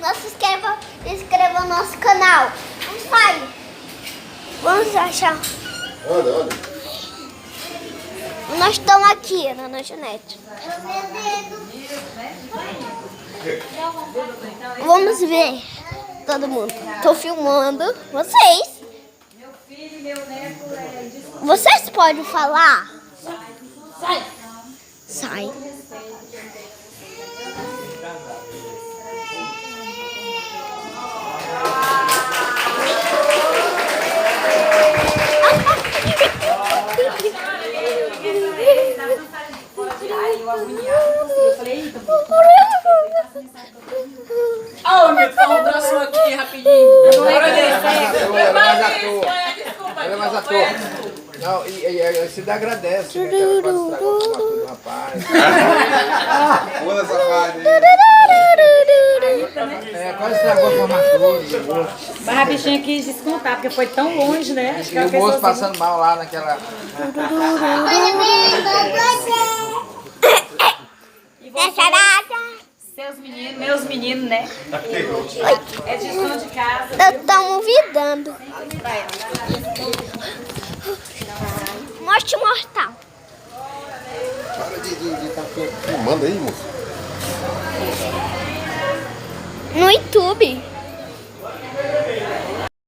não se inscreva no nosso canal. Não sai. Vamos achar. Olha. Nós estamos aqui na lanchonete. Vamos ver. Todo mundo. Tô filmando vocês. Meu filho e meu neto Vocês podem falar? Sai. Oh, meu Deus, um braço aqui rapidinho. Eu não lembro Ela é mais ator. Não, e se dá agradece, né? Que ela quase estragou com tudo, rapaz. Pula essa parte aí. Quase estragou a formatura. Mas a bichinha quis descontar, porque foi tão longe, né? Acho que E ela o fez moço assim. passando mal lá naquela... E você, seus meninos, meus meninos, né? É de som de casa. Estamos vidando. Morte mortal. Para de estar filmando aí, moço. No YouTube.